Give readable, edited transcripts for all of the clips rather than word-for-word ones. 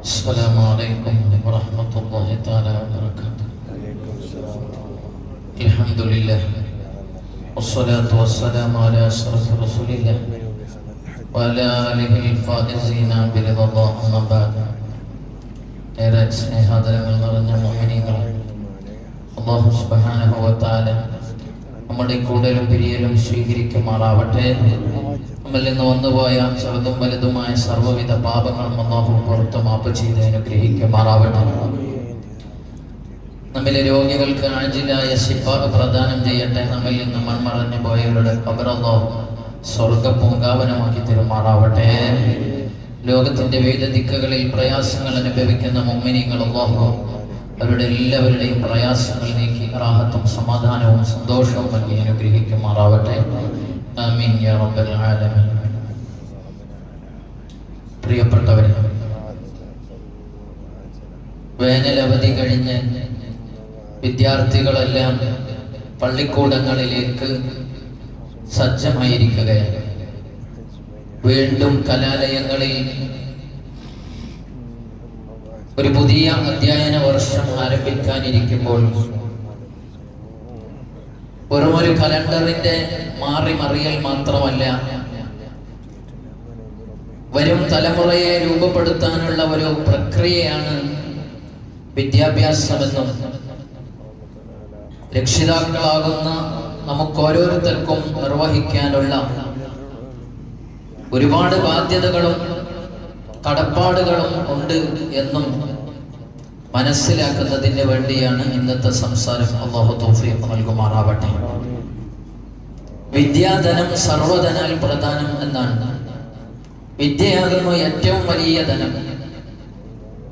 السلام عليكم ورحمة الله تعالى وبركاته. الحمد لله والصلاة والسلام على أشرف رسول الله وعلى آله الفائزين برضا الله. أما بعد. ഏറെ സ്നേഹാദരങ്ങൾ നിറഞ്ഞ മുഅ്മിനീങ്ങൾ, അല്ലാഹു സുബ്ഹാനഹു വ തആല നമ്മുടെ കൂടലും പിരിയലും സ്വീകരിക്കുമാറാവട്ടെ. നമ്മളിൽ നിന്ന് വന്നുപോയ ചെറുതും വലുതുമായ സർവ്വവിധ പാപങ്ങളും അല്ലാഹു പുറത്ത് മാപ്പ് ചെയ്ത് അനുഗ്രഹിക്കുമാറാവട്ടെ. നമ്മിലെ രോഗികൾക്ക് ആജിലായ ശിഫ പ്രദാനം ചെയ്യട്ടെ. നമ്മിൽ നിന്ന് മൺമറഞ്ഞു പോയവരുടെ ഖബർ അല്ലാഹു സ്വർഗ്ഗ പൂങ്കാവനമാക്കി തരുമാറാവട്ടെ. ലോകത്തിന്റെ വിവിധ ദിക്കുകളിൽ പ്രയാസങ്ങൾ അനുഭവിക്കുന്ന മുഅ്മിനീങ്ങൾ അല്ലാഹു അവരുടെ എല്ലാവരുടെയും പ്രയാസങ്ങൾ നീക്കി റാഹത്തും സമാധാനവും സന്തോഷവും നൽകി അനുഗ്രഹിക്കുമാറാവട്ടെ. ആമീൻ യാ റബ്ബൽ ആലമീൻ. പ്രിയപ്പെട്ടവരെ, വേനലവധി കഴിഞ്ഞ് വിദ്യാർത്ഥികളെല്ലാം പള്ളിക്കൂടങ്ങളിലേക്ക് സജ്ജമായിരിക്കുകയാണ്. വീണ്ടും കലാലയങ്ങളിൽ ഒരു പുതിയ അധ്യയന വർഷം ആരംഭിക്കാനിരിക്കുമ്പോൾ വെറുമൊരു കലണ്ടറിന്റെ മാറിമറിയൽ മാത്രമല്ല, വരും തലമുറയെ രൂപപ്പെടുത്താനുള്ള ഒരു പ്രക്രിയയാണ് വിദ്യാഭ്യാസമെന്നും രക്ഷിതാക്കളാകുന്ന നമുക്കോരോരുത്തർക്കും നിർവഹിക്കാനുള്ള ഒരുപാട് ബാധ്യതകളും കടപ്പാടുകളും ഉണ്ട് എന്നും മനസ്സിലാക്കുന്നതിന് വേണ്ടിയാണ് ഇന്നത്തെ സംസാരം. അല്ലാഹു തൗഫീഖ് നൽകുമാറാവട്ടെ. വിദ്യാധനം സർവ്വധനാൽ പ്രധാനം എന്നാണ്. വിദ്യയാകുന്നു ഏറ്റവും വലിയ ധനം.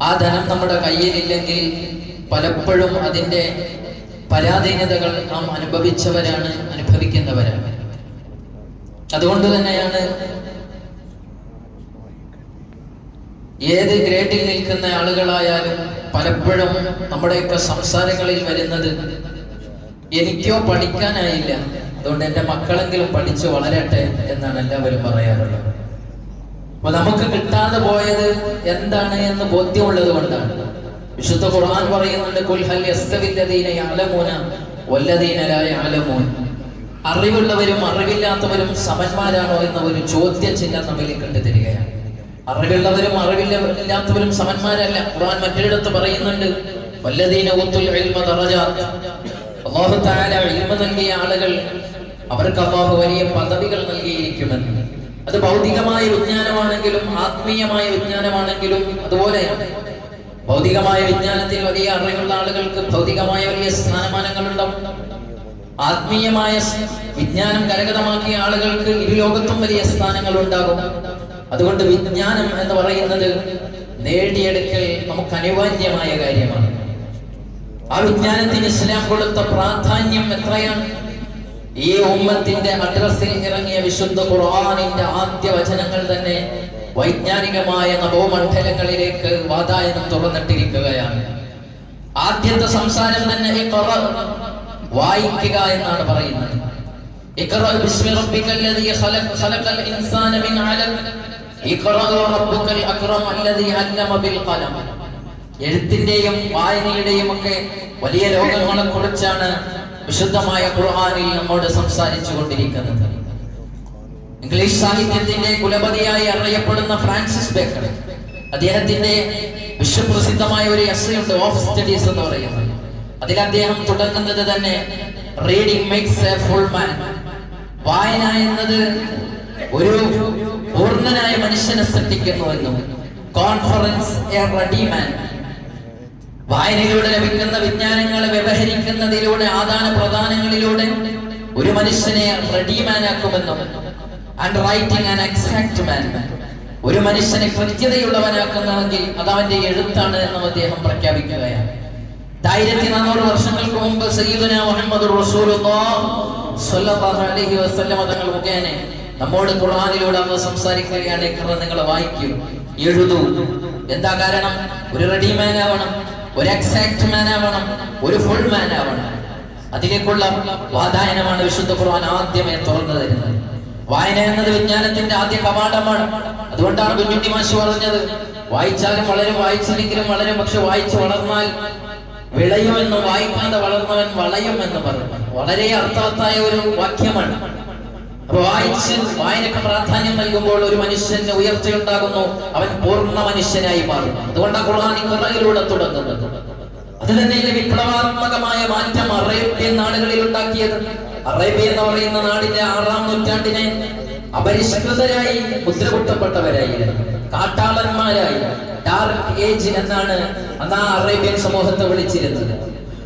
ആ ധനം നമ്മുടെ കയ്യിലില്ലെങ്കിൽ പലപ്പോഴും അതിൻ്റെ പരാധീനതകൾ നാം അനുഭവിക്കുന്നവരാണ്. അതുകൊണ്ട് തന്നെയാണ് ഏത് ഗ്രേഡിൽ നിൽക്കുന്ന ആളുകളായാലും പലപ്പോഴും നമ്മുടെയൊക്കെ സംസാരങ്ങളിൽ വരുന്നത്, എനിക്കോ പഠിക്കാനായില്ല, അതുകൊണ്ട് എൻ്റെ മക്കളെങ്കിലും പഠിച്ചു വളരട്ടെ എന്നാണ് എല്ലാവരും പറയാറുള്ളത്. അപ്പൊ നമുക്ക് കിട്ടാതെ പോയത് എന്താണ് എന്ന് ബോധ്യമുള്ളത് കൊണ്ടാണ്. വിശുദ്ധ ഖുർആൻ പറയുന്നുണ്ട്, ഖുൽ ഹൽ യസ്തവിൽ ലദീന യഅലമൂന വല്ലദീന ലാ യഅലമൂൻ. അറിവുള്ളവരും അറിവില്ലാത്തവരും സമന്മാരാണോ എന്ന ഒരു ചോദ്യചിഹ്നം നമ്മിലേക്ക് കണ്ടുതരികയാണ്. അറിവുള്ളവരും അറിവില്ലാത്തവരും സമന്മാരല്ല. ഖുർആൻ മറ്റൊരിടത്ത് പറയുന്നുണ്ട്, വല്ലദീന ഊതുൽ ഇൽമ ദറജാത്ത്. അല്ലാഹു തആല ഇൽമ നൽകിയ ആളുകൾ അവർക്ക് അല്ലാഹു വലിയ പദവികൾ നൽകിയിരിക്കുമെന്ന്. അത് ഭൗതികമായ വിജ്ഞാനമാണെങ്കിലും ആത്മീയമായ വിജ്ഞാനമാണെങ്കിലും അതുപോലെയാണ്. ഭൗതികമായ വിജ്ഞാനത്തിൽ വലിയ അറിവുള്ള ആളുകൾക്ക് ഭൗതികമായ വലിയ സ്ഥാനമാനങ്ങളുണ്ടാവും. ആത്മീയമായ വിജ്ഞാനം കരഗതമാക്കിയ ആളുകൾക്ക് ഇരുലോകത്തും വലിയ സ്ഥാനങ്ങൾ ഉണ്ടാകും. അതുകൊണ്ട് വിജ്ഞാനം എന്ന് പറയുന്നത് നേടിയെടുക്കൽ നമുക്ക് അനിവാര്യമായ കാര്യമാണ്. ആ വിജ്ഞാനത്തിന് ഇസ്ലാം കൊടുത്ത പ്രാധാന്യം എത്രയാണ്! ഈ ഉമ്മത്തിന്റെ അഡ്രസ്സിൽ ഇറങ്ങിയ വിശുദ്ധ ഖുർആനിന്റെ ആദ്യ വചനങ്ങൾ തന്നെ വൈജ്ഞാനികമായ നവോമണ്ഡലങ്ങളിലേക്ക് വാതായനം തുറന്നിട്ടിരിക്കുകയാണ്. ആദ്യത്തെ സംസാരം തന്നെ വായിക്കുക എന്നാണ് പറയുന്നത്. ഇഖ്റ ബിസ്മി റബ്ബിക്കൽ ലദീ ഖലഖൽ ഇൻസാന മിൻ അലഖ് ഇഖ്റ റബ്ബുക്കൽ അക്രം അല്ലദീ അല്ലമ ബിൽ ഖലം. എഴുത്തിന്റെയും വായനയുടെയും ഒക്കെ വലിയ ലോകങ്ങളെ കുറിച്ചാണ് വിശുദ്ധമായ ഖുർആനിൽ നമ്മോട് സംസാരിച്ചു കൊണ്ടിരിക്കുന്നത്. ഇംഗ്ലീഷ് സാഹിത്യത്തിന്റെ കുലപതിയായി അറിയപ്പെടുന്ന ഫ്രാൻസിസ് ബേക്കൺ, അദ്ദേഹത്തിന്റെ വിശ്വപ്രസിദ്ധമായ ഒരു എസ്സേയുണ്ട്, ഓഫ് സ്റ്റഡീസ് എന്ന് പറയുന്നത്. അതിൽ അദ്ദേഹം തുടങ്ങുന്നത് തന്നെ റീഡിംഗ് മേക്സ് എ ഫുൾ മാൻ. വായന എന്നത് ഒരു പൂർണ്ണനായ മനുഷ്യനെ സൃഷ്ടിക്കുന്നു എന്നും, കോൺഫറൻസ് എ റെഡി മാൻ. വായനയിലൂടെ ലഭിക്കുന്ന വിജ്ഞാനങ്ങളെ വ്യവഹരിക്കുന്നതിലൂടെ ആദാന പ്രദാനങ്ങളിലൂടെ ഒരു മനുഷ്യനെ റെഡിമാൻ ആക്കുമെന്നും, ആൻഡ് റൈറ്റിംഗ് ആൻ എക്സാക്ട് മാൻ, ഒരു മനുഷ്യനെ കൃത്യതയുള്ളവനാക്കുന്നുവെങ്കിൽ അത് അവന്റെ എഴുത്താണ് എന്നും അദ്ദേഹം പ്രഖ്യാപിക്കുകയാണ്. 1400 വർഷങ്ങൾക്ക് മുമ്പ് സയ്യിദുനാ മുഹമ്മദുർ റസൂലുള്ളാഹി സ്വല്ലല്ലാഹു അലൈഹി വസല്ലം തങ്ങൾ മുഖേന നമ്മോട് ഖുർആനിലൂടെ അല്ലാഹു സംസാരിക്കുകയാണ്, നിങ്ങൾ വായിക്കൂ, എഴുതൂ. എന്താ കാരണം? ഒരു റെഡിമാൻ ആവണം, ഒരു എക്സാക്ട് മാൻ ആവണം, ഒരു ഫുൾ മാൻ ആവണം. അതിലേക്കുള്ള വാതായനമാണ് വിശുദ്ധ ഖുർആൻ ആദ്യമേ തുറന്നു തരുന്നത്. വായന എന്നത് വിജ്ഞാനത്തിന്റെ ആദ്യ കവാടമാണ്. അതുകൊണ്ടാണ് കുഞ്ഞുണ്ണി മാഷ് പറഞ്ഞത്, വായിച്ചാലും വളരും, വായിച്ചില്ലെങ്കിലും വളരും. പക്ഷെ വായിച്ചു വളർന്നാൽ വിളയുമെന്ന്, വായിക്കാതെ വളർന്നവൻ വളയുമെന്ന് പറഞ്ഞു. വളരെ അർത്ഥവത്തായ ഒരു വാക്യമാണ്. അപ്പൊ വായനക്ക് പ്രാധാന്യം നൽകുമ്പോൾ ഒരു മനുഷ്യന് ഉയർച്ചയുണ്ടാകുന്നു, അവൻ പൂർണ്ണ മനുഷ്യനായി മാറും. അതുകൊണ്ടാണ് ഖുർആൻ ഇഖ്റയിലൂടെ തുടങ്ങുന്നത്. അത് തന്നെയല്ലേ വിപ്ലവാത്മകമായ മാറ്റം അറേബ്യൻ നാടുകളിൽ ഉണ്ടാക്കിയത്. അറേബ്യ എന്ന് പറയുന്ന നാടിന്റെ 6-ാം നൂറ്റാണ്ടിനെ അപരിഷ്കൃതരായി മുദ്രകുട്ടപ്പെട്ടവരായി, കാട്ടാളന്മാരായി, ഡാർക്ക് ഏജ് എന്നാണ് അന്ന് ആ അറേബ്യൻ സമൂഹത്തെ വിളിച്ചിരുന്നത്.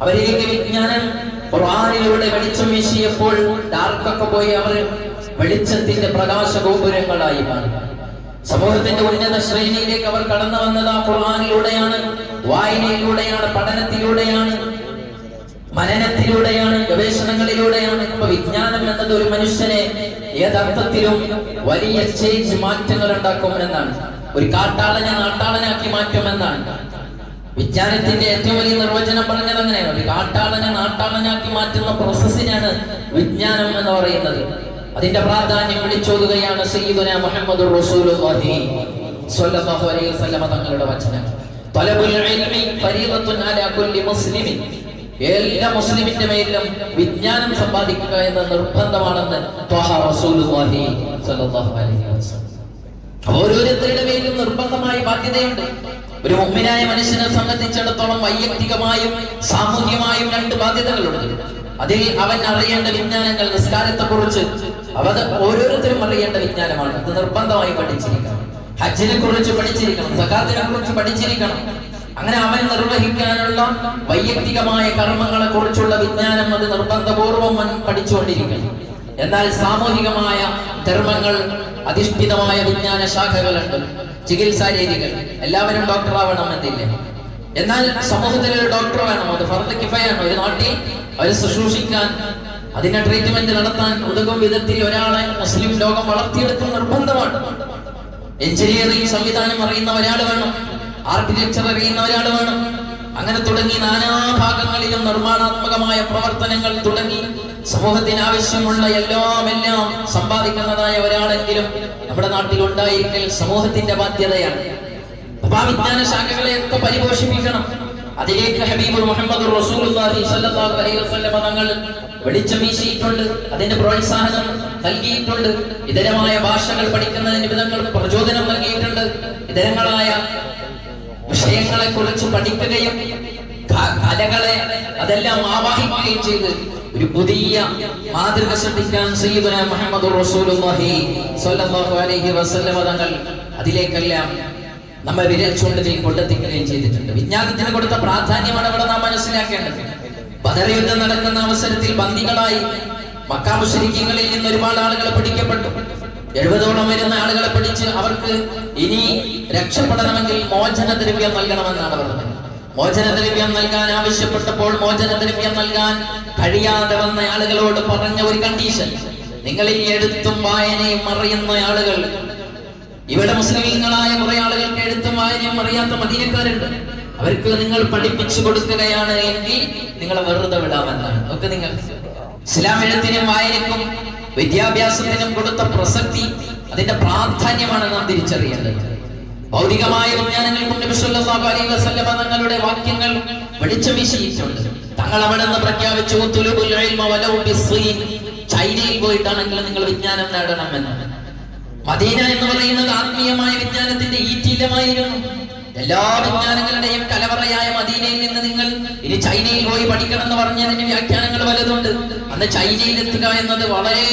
അവരിലേക്ക് വിജ്ഞാനം ഖുർആനിലൂടെ വെളിച്ചം വീശിയപ്പോൾ ഡാർക്കൊക്കെ പോയി അവർ വെളിച്ചത്തിന്റെ പ്രകാശ ഗോപുരങ്ങളായി മാറി. സമൂഹത്തിന്റെ ഉന്നത ശ്രേണിയിലേക്ക് അവർ കടന്നു വന്നത് ആ ഖുർആനിലൂടെയാണ്, വായനയിലൂടെയാണ്, പഠനത്തിലൂടെയാണ്, മനനത്തിലൂടെയാണ്, ഗവേഷണങ്ങളിലൂടെയാണ്. അപ്പൊ വിജ്ഞാനം എന്നത് ഒരു മനുഷ്യനെ ഏതർത്ഥത്തിലും വലിയ ചേഞ്ച്, മാറ്റങ്ങൾ ഉണ്ടാക്കും എന്നാണ്. ഒരു കാട്ടാളനെ നാട്ടാളനാക്കി മാറ്റുമെന്നാണ് വിജ്ഞാനത്തിന്റെ ഏറ്റവും വലിയ നിർവചനം പറഞ്ഞത്. അങ്ങനെയാണ് ഒരു കാട്ടാളനെ നാട്ടാളനാക്കി മാറ്റുന്ന പ്രോസസ്സിനാണ് വിജ്ഞാനം എന്ന് പറയുന്നത്. അതിന്റെ പ്രാധാന്യം വിളിച്ചോതുകയാണ് സയ്യിദുനാ മുഹമ്മദുർ റസൂലുള്ളാഹി സ്വല്ലല്ലാഹു അലൈഹി വസല്ലം തങ്ങളുടെ വചനം. തലബുൽ ഇൽമി ഫരീദത്തുൻ അലാ കുല്ലി മുസ്ലിമിൻ. എല്ലാ മുസ്ലിമിന്റെ മേലും വിജ്ഞാനം സമ്പാദിക്കുക എന്ന നിർബന്ധമാണെന്ന് ത്വഹ റസൂലുള്ളാഹി സ്വല്ലല്ലാഹു അലൈഹി വസല്ലം. ഓരോരുത്തരുടെ മേലും നിർബന്ധമായ ബാധ്യതയുണ്ട്. ഒരു മുഅ്മിനായ മനുഷ്യനെ സംബന്ധിച്ചിടത്തോളം വൈയക്തികമായും സാമൂഹികമായും 2 ബാധ്യതകളുണ്ട്. അതിൽ അവൻ അറിയേണ്ട വിജ്ഞാനങ്ങൾ, നിസ്കാരത്തെ കുറിച്ച് അവത് ഓരോരുത്തരും അറിയേണ്ട വിജ്ഞാനമാണ്. അത് നിർബന്ധമായി പഠിച്ചിരിക്കണം. ഹജ്ജിനെ കുറിച്ച് പഠിച്ചിരിക്കണം, സകാത്തിനെ കുറിച്ച് പഠിച്ചിരിക്കണം. അങ്ങനെ അവൻ നിർവഹിക്കാനുള്ള വൈയക്തികമായ കർമ്മങ്ങളെ കുറിച്ചുള്ള വിജ്ഞാനം അത് നിർബന്ധപൂർവം അവൻ പഠിച്ചുകൊണ്ടിരിക്കണം. എന്നാൽ സാമൂഹികമായ ധർമ്മങ്ങൾ അധിഷ്ഠിതമായ വിജ്ഞാന ശാഖകളുണ്ട്, ചികിത്സാ രീതികൾ. എല്ലാവരും ഡോക്ടറാവണം എന്നില്ല. എന്നാൽ സമൂഹത്തിൽ ഒരു ഡോക്ടർ വേണം. അത് ഫർദ് കിഫയാണ്. ഒരു നാട്ടിൽ അവർ ശുശ്രൂഷിക്കാൻ, അതിന്റെ ട്രീറ്റ്മെന്റ് നടത്താൻ ഉതകും വിധത്തിൽ ഒരാളെ മുസ്ലിം ലോകം വളർത്തിയെടുക്കുന്ന നിർബന്ധമാണ്. എഞ്ചിനീയറിംഗ് സംവിധാനം അറിയുന്ന ഒരാൾ വേണം, ആർക്കിടെക്ചർ അറിയുന്ന ഒരാൾ വേണം. അങ്ങനെ തുടങ്ങി നാനാഭാഗങ്ങളിലും നിർമ്മാണാത്മകമായ പ്രവർത്തനങ്ങൾ തുടങ്ങി സമൂഹത്തിന് ആവശ്യമുള്ള എല്ലാം സമ്പാദിക്കുന്നതായ ഒരാളെങ്കിലും നമ്മുടെ നാട്ടിൽ ഉണ്ടായിരിക്കൽ സമൂഹത്തിന്റെ ബാധ്യതയാണ്. അപ്പൊ ആ വിജ്ഞാന ശാഖകളെയൊക്കെ പരിപോഷിപ്പിക്കണം. അതിലേക്ക് ഹബീബ് മുഹമ്മദ് റസൂലുള്ളാഹി സ്വല്ലല്ലാഹു അലൈഹി വസല്ലം തങ്ങൾ വെളിച്ചം വീശിയിട്ടുണ്ട്, അതിന്റെ പ്രോത്സാഹനം നൽകിയിട്ടുണ്ട്. ഇതരമായ ഭാഷകൾ പഠിക്കുന്നതിന് വിധങ്ങൾക്ക് പ്രചോദനം നൽകിയിട്ടുണ്ട്. ഇതരങ്ങളായ വിഷയങ്ങളെ കുറിച്ച് പഠിക്കുകയും കലകളെ അതെല്ലാം ആവാഹിക്കുകയും ചെയ്ത് ഒരു പുതിയ മാതൃക സൃഷ്ടിക്കാൻ സയ്യിദുനാ മുഹമ്മദ് റസൂലുള്ളാഹി സ്വല്ലല്ലാഹു അലൈഹി വസല്ലം തങ്ങൾ അതിലേക്കെല്ലാം നമ്മെ വിരൽ ചൂണ്ടലിൽ കൊണ്ടെത്തിക്കുകയും ചെയ്തിട്ടുണ്ട്. വിജ്ഞാനത്തിന് കൊടുത്ത പ്രാധാന്യമാണ് ഇവിടെ നാം മനസ്സിലാക്കേണ്ടത്. ബദർ യുദ്ധം നടക്കുന്ന അവസരത്തിൽ ബന്ദികളായി മക്ക മുശ്രിക്കീങ്ങളിൽ നിന്ന് ഒരുപാട് ആളുകൾ പിടിക്കപ്പെട്ടു. 70ഓളം വരുന്ന ആളുകളെ പിടിച്ച് അവർക്ക് ഇനി രക്ഷപ്പെടണമെങ്കിൽ മോചനദ്രവ്യം നൽകണമെന്നാണ് പറഞ്ഞത്. മോചനദ്രവ്യം നൽകാൻ ആവശ്യപ്പെട്ടപ്പോൾ മോചനദ്രവ്യം നൽകാൻ കഴിയാതെ വന്ന ആളുകളോട് പറഞ്ഞ ഒരു കണ്ടീഷൻ, നിങ്ങൾ ഈ എഴുത്തും വായനയും അറിയുന്ന ആളുകൾ, ഇവിടെ മുസ്ലിമീങ്ങളായ കുറെ ആളുകൾക്ക് എഴുത്തും വായനയും അറിയാത്ത മദീനക്കാരുണ്ട്, അവർക്ക് നിങ്ങൾ പഠിപ്പിച്ചു കൊടുക്കുകയാണ് എങ്കിൽ നിങ്ങളെ വെറുതെ വിടാമെന്നാണ്. ഒക്കെ നിങ്ങൾ ഇസ്ലാം എഴുത്തിനും വായനക്കും വിദ്യാഭ്യാസത്തിനും കൊടുത്ത പ്രസക്തി, അതിന്റെ പ്രാധാന്യമാണ് നാം തിരിച്ചറിയേണ്ടത്. ഭൗതികമായ വിജ്ഞാനങ്ങൾക്കും നബി സല്ലല്ലാഹു അലൈഹി വസല്ലം തങ്ങളുടെ വാക്യങ്ങൾ വെളിച്ചം വീശിയിട്ടുണ്ട്. തങ്ങൾ അവിടെ നിന്ന് പ്രഖ്യാപിച്ചു, തുലുബുൽ ഇൽമ വലൗ ബിസ്സീൻ, ചൈനയിൽ പോയിട്ടാണെങ്കിൽ നിങ്ങൾ വിജ്ഞാനം നേടണമെന്ന്. മദീന എന്ന് പറയുന്നത് ആത്മീയമായ വിജ്ഞാനത്തിന്റെ ഈറ്റില്ലമായിരുന്നു. എല്ലാ വിജ്ഞാനങ്ങളുടെയും കലവറയായ മദീനയിൽ നിന്ന് നിങ്ങൾ ഇനി ചൈനയിൽ പോയി പഠിക്കണം എന്ന് പറഞ്ഞതിന് വ്യാഖ്യാനങ്ങൾ പലതുണ്ട്. അന്ന് ചൈനയിൽ എത്തുക എന്നത് വളരെ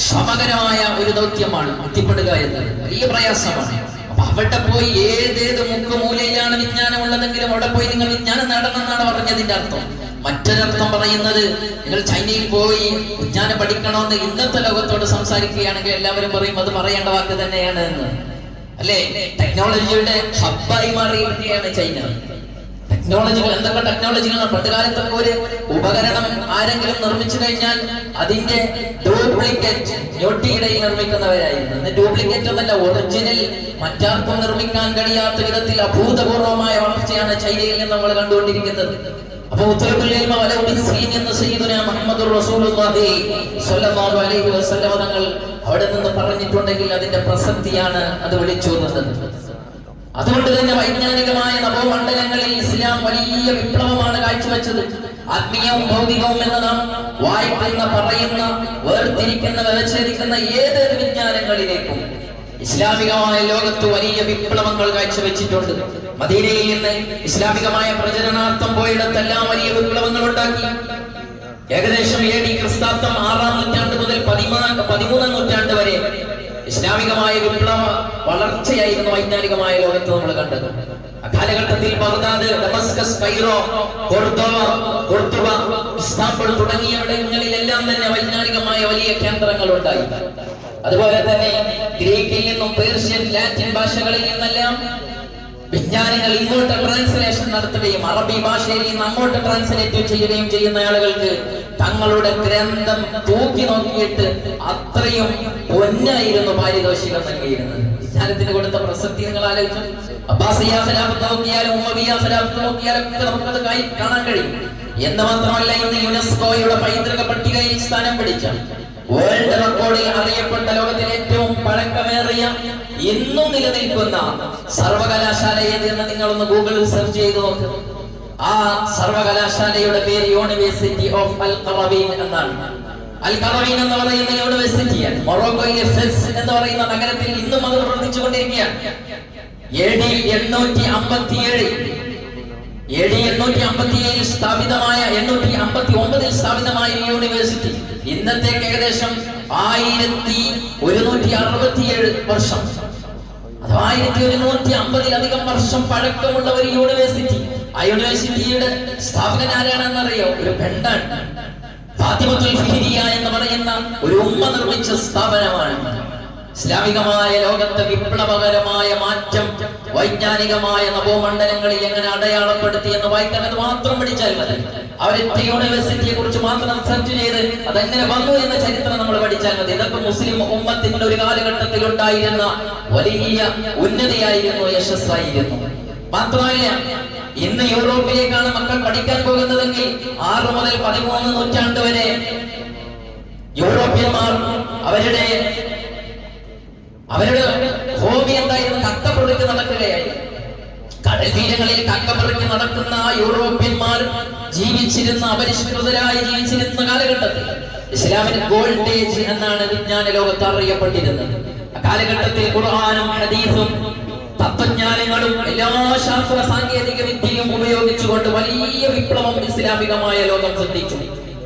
ശ്രമകരമായ ഒരു ദൗത്യമാണ്. എത്തിപ്പെടുക എന്നത് വലിയ പ്രയാസമാണ്. അപ്പൊ അവിടെ പോയി ഏതേത് മുക്കുമൂലയിലാണ് വിജ്ഞാനം ഉള്ളതെങ്കിലും അവിടെ പോയി നിങ്ങൾ വിജ്ഞാനം നേടണം എന്നാണ് പറഞ്ഞതിന്റെ അർത്ഥം. മറ്റൊരർത്ഥം പറയുന്നത്, നിങ്ങൾ ചൈനയിൽ പോയി വിജ്ഞാനം പഠിക്കണമെന്ന് ഇന്നത്തെ ലോകത്തോട് സംസാരിക്കുകയാണെങ്കിൽ എല്ലാവരും പറയും അത് പറയേണ്ട വാക്ക് തന്നെയാണ് എന്ന്, അല്ലേ? ടെക്നോളജിയുടെ ഹബ്ബായി മാറിയിരിക്കുകയാണ് ചൈന. ടെക്നോളജികൾ, എന്തൊക്കെ ടെക്നോളജികളാണ്. പണ്ട് കാലത്തൊക്കെ ഒരു ഉപകരണം ആരെങ്കിലും നിർമ്മിച്ചു കഴിഞ്ഞാൽ അതിന്റെ ഡ്യൂപ്ലിക്കേറ്റ് ഞൊട്ടിയിടയിൽ നിർമ്മിക്കുന്നവരായിരുന്നു. ഡ്യൂപ്ലിക്കേറ്റ് എന്നല്ല, ഒറിജിനൽ മറ്റാർക്കും നിർമ്മിക്കാൻ കഴിയാത്ത വിധത്തിൽ അഭൂതപൂർവമായ വളർച്ചയാണ് ചൈനയിൽ നിന്ന് നമ്മൾ കണ്ടുകൊണ്ടിരിക്കുന്നത്. അപ്പൊ ഉത്തരബുൽ ഇൽമ വലൗ ബിസ്സീൻ എന്ന് സയ്യിദുനാ മുഹമ്മദുർ റസൂലുള്ളാഹി സ്വല്ലല്ലാഹു അലൈഹി വസല്ലം തങ്ങൾ അവിടെ നിന്ന് പറഞ്ഞിട്ടുണ്ടെങ്കിൽ അതിന്റെ പ്രസക്തിയാണ് അത് വിളിച്ചോതുന്നത്. അതുകൊണ്ട് തന്നെ വൈജ്ഞാനികമായ നവമണ്ഡലങ്ങളിൽ ഇസ്ലാം വലിയ വിപ്ലവമാണ് കാഴ്ചവെച്ചത്. ആത്മീയവും ഭൗതികവും എന്ന് നാം വായിക്കുന്ന, പറയുന്ന, വേർതിരിക്കുന്ന, വ്യവച്ഛേദിക്കുന്ന ഏതൊരു വിജ്ഞാനങ്ങളിലേക്കും ഇസ്ലാമികമായ ലോകത്ത് വലിയ വിപ്ലവങ്ങൾ കാഴ്ചവെച്ചിട്ടുണ്ട്. മദീനയിൽ നിന്ന് ഇസ്ലാമികമായ പ്രചരണാർത്ഥം പോയിടത്തെല്ലാം വലിയ വിപ്ലവങ്ങൾ ഉണ്ടാക്കി. ഏകദേശം AD ക്രിസ്താബ്ദം 6-ാം നൂറ്റാണ്ട് മുതൽ 13-ാം നൂറ്റാണ്ട് വരെ ഇസ്ലാമികമായ വിപ്ലവ വളർച്ചയായിരുന്നു വൈജ്ഞാനികമായ ലോകത്ത് നമ്മൾ കണ്ടത്. അക്കാലഘട്ടത്തിൽ ബഗ്ദാദ്, ഡമസ്കസ്, കൈറോ, കൊർദോബ, ഇസ്താംബുൾ തുടങ്ങിയവിടങ്ങളിലെല്ലാം തന്നെ വൈജ്ഞാനികമായ വലിയ കേന്ദ്രങ്ങൾ ഉണ്ടായി. അതുപോലെ തന്നെ ഗ്രീക്കിൽ നിന്നും പേർഷ്യൻ, ലാറ്റിൻ ഭാഷകളിൽ നിന്നെല്ലാം വിജ്ഞാനികൾ ഇങ്ങോട്ട് ട്രാൻസ്ലേഷൻ നടത്തുകയും അറബി ഭാഷയിൽ നിന്ന് അങ്ങോട്ട് ട്രാൻസ്ലേറ്റ് ചെയ്യുകയും ചെയ്യുന്ന ആളുകൾക്ക് തങ്ങളുടെ ഗ്രന്ഥം തൂക്കി നോക്കിയിട്ട് അത്രയും പൊന്നായിരുന്നു പാരിതോഷികം നൽകിയിരുന്നത്. വിജ്ഞാനത്തിന് കൊടുത്ത പ്രസക്തി നിങ്ങൾ ആലോചിച്ചു. അബ്ബാസിയ ഖിലാഫത്ത് നോക്കിയാലും ഉമവിയ ഖിലാഫത്ത് നോക്കിയാലും ഒക്കെ നമുക്കത് കാണാൻ കഴിയും. എന്ന് മാത്രമല്ല, ഇന്ന് യുനെസ്കോയുടെ പൈതൃക പട്ടികയിൽ സ്ഥാനം പിടിച്ച, വേൾഡ് റെക്കോർഡിൽ അറിയപ്പെട്ട, ലോകത്തിലെ ഏറ്റവും പഴക്കമേറിയ ഇന്നും നിലനിൽക്കുന്ന സർവകലാശാല ഏതെന്ന് നിങ്ങളൊന്ന് ഗൂഗിളിൽ സെർച്ച് ചെയ്ത് നോക്ക്. ആ സർവകലാശാലയുടെ പേര് യൂണിവേഴ്സിറ്റി ഓഫ് അൽ ഖറവീൻ എന്നാണ്. അൽ ഖറവീൻ എന്ന് പറയുന്ന യൂണിവേഴ്സിറ്റിയാണ് മൊറോക്കോയിലെ ഫെസ് എന്ന് പറയുന്ന നഗരത്തിൽ ഇന്നും അത് പ്രവർത്തിച്ചു കൊണ്ടിരിക്കുകയാണ്. AD 857 സ്ഥാപിതമായ 859 സ്ഥാപിതമായ യൂണിവേഴ്സിറ്റി ഇന്നത്തേക്ക് ഏകദേശം 1167 വർഷം, അഥവാ 1150-ലധികം വർഷം പഴക്കമുള്ള ഒരു യൂണിവേഴ്സിറ്റി. ആ യൂണിവേഴ്സിറ്റിയുടെ സ്ഥാപകൻ ആരാണെന്നറിയോ? ഒരു പെണ്ണാണ്. ഫാത്തിമത്തുൽ ഫിഹ്രിയ എന്ന് പറയുന്ന ഒരു ഉമ്മ നിർമ്മിച്ച സ്ഥാപനമാണ്. ഇസ്ലാമികമായ ലോകത്തെ വിപ്ലവകരമായ മാറ്റം വൈജ്ഞാനികമായ നവോമണ്ഡലങ്ങളിൽ എങ്ങനെ അടയാളപ്പെടുത്തി എന്ന് വായിക്കാൻ അത് മാത്രം പഠിച്ചാൽ മതി. അവരുടെ യൂണിവേഴ്സിറ്റിയെ കുറിച്ച് മാത്രം സെർച്ച് ചെയ്ത് അതെങ്ങനെ വന്നു എന്ന ചരിത്രം നമ്മൾ പഠിച്ചാൽ മതി. ഇതൊക്കെ മുസ്ലിം ഉമ്മത്തിന്റെ ഒരു കാലഘട്ടത്തിൽ ഉണ്ടായിരുന്ന വലിയ ഉന്നതിയായിരുന്നു, യശസ്സായിരുന്നു. മാത്രമല്ല, ഇന്ന് യൂറോപ്പിലേക്കാണ് മക്കൾ പഠിക്കാൻ പോകുന്നതെങ്കിൽ 6 മുതൽ 13 നൂറ്റാണ്ട് വരെ യൂറോപ്യന്മാർ അവരുടെ ഹോബി എന്തായിരുന്നു? കക്കപ്പുറക്ക് നടക്കുകയായിരുന്നു. കടൽ തീരങ്ങളിൽ കക്കപ്പുറക്ക് നടക്കുന്ന യൂറോപ്യന്മാർ ജീവിച്ചിരുന്ന, അപരിഷ്കൃതരായി ജീവിച്ചിരുന്ന കാലഘട്ടത്തിൽ ഇസ്ലാമിന് ഗോൾഡ് ഏജ് എന്നാണ് വിജ്ഞാന ലോകത്ത് അറിയപ്പെട്ടിരുന്നത്. കാലഘട്ടത്തിൽ ഖുർആനും ഹദീസും തത്വജ്ഞാനങ്ങളും എല്ലാ ശാസ്ത്ര സാങ്കേതിക വിദ്യയും ഉപയോഗിച്ചുകൊണ്ട് വലിയ വിപ്ലവം ഇസ്ലാമികമായ ലോകം സൃഷ്ടിച്ചു.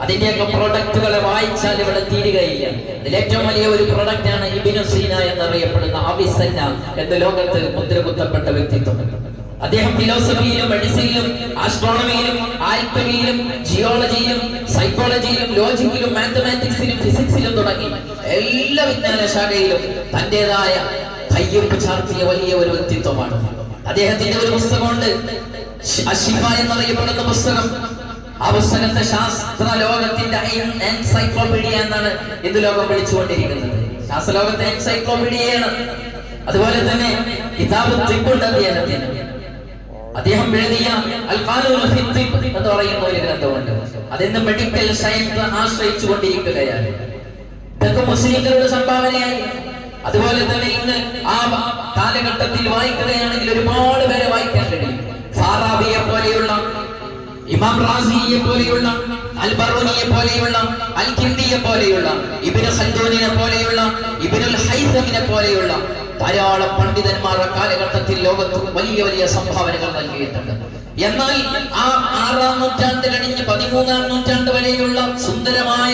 അതിന്റെയൊക്കെ പ്രൊഡക്റ്റുകളെ വായിച്ചാൽ ഇവിടെ തീരുകയില്ല. അതിലേറ്റവും വലിയ ഒരു പ്രൊഡക്റ്റാണ് ഇബ്നു സീന എന്നറിയപ്പെടുന്ന അവിസന്ന എന്ന ലോകത്ത് മുദ്രകുത്തപ്പെട്ട വ്യക്തിത്വം. അദ്ദേഹം ഫിലോസഫിയിലും, മെഡിസിനിലും, ആസ്ട്രോണമിയിലും, ആൽക്കമിയിലും, ജിയോളജിയിലും, സൈക്കോളജിയിലും, ലോജിക്കിലും, മാത്തമാറ്റിക്സിലും, ഫിസിക്സിലും തുടങ്ങി എല്ലാ വിജ്ഞാന ശാഖയിലും തന്റേതായ കയ്യൊപ്പ് ചാർത്തിയ വലിയ ഒരു വ്യക്തിത്വമാണ്. അദ്ദേഹത്തിന്റെ ഒരു പുസ്തകമുണ്ട്, അശിഫ എന്നറിയപ്പെടുന്ന പുസ്തകം. ആ പുസ്തകത്തെ ശാസ്ത്ര ലോകത്തിന്റെ എൻസൈക്ലോപീഡിയ എന്നാണ് ഇന്ന് ലോകം വിളിച്ചുകൊണ്ടിരിക്കുന്നത്. ശാസ്ത്രലോകത്തെ എൻസൈക്ലോപീഡിയയാണ്. അതുപോലെ തന്നെ കിതാബ് തിബ്ബുണ്ട് അദ്ദേഹത്തിന്. അദ്ദേഹം എഴുതിയ അൽ ഖാനൂൻ ഫി തിബ്ബ് എന്ന് പറയുന്ന ഒരു ഗ്രന്ഥമുണ്ട്. അതിന്ന് മെഡിക്കൽ സയൻസ് ആശ്രയിച്ചു കൊണ്ടിരിക്കുകയാണ്. ഇതൊക്കെ മുസ്ലിങ്ങളുടെ സംഭാവനയായി. അതുപോലെ തന്നെ ഇന്ന് ആ കാലഘട്ടത്തിൽ വായിക്കുകയാണെങ്കിൽ ഒരുപാട് പേരെ വായിക്കാൻ കഴിയും. ഫാറാബിയെ പോലെയുള്ള, ഇമാം റാസിയെ പോലെയുള്ള, അൽ ബറൂനിയെ പോലെയുള്ള, അൽ കിന്ദിയെ പോലെയുള്ള, ഇബ്നു ഖൽദൂനിനെ പോലെയുള്ള, ഇബ്നുൽ ഹൈസമിനെ പോലെയുള്ള ധാരാളം പണ്ഡിതന്മാർ കാലഘട്ടത്തിൽ ലോകത്ത് വലിയ വലിയ സംഭാവനകൾ നൽകിയിട്ടുണ്ട്. എന്നാൽ ആ 6-ാം നൂറ്റാണ്ട് കഴിഞ്ഞ് 13-ാം നൂറ്റാണ്ട് വരെയുള്ള സുന്ദരമായ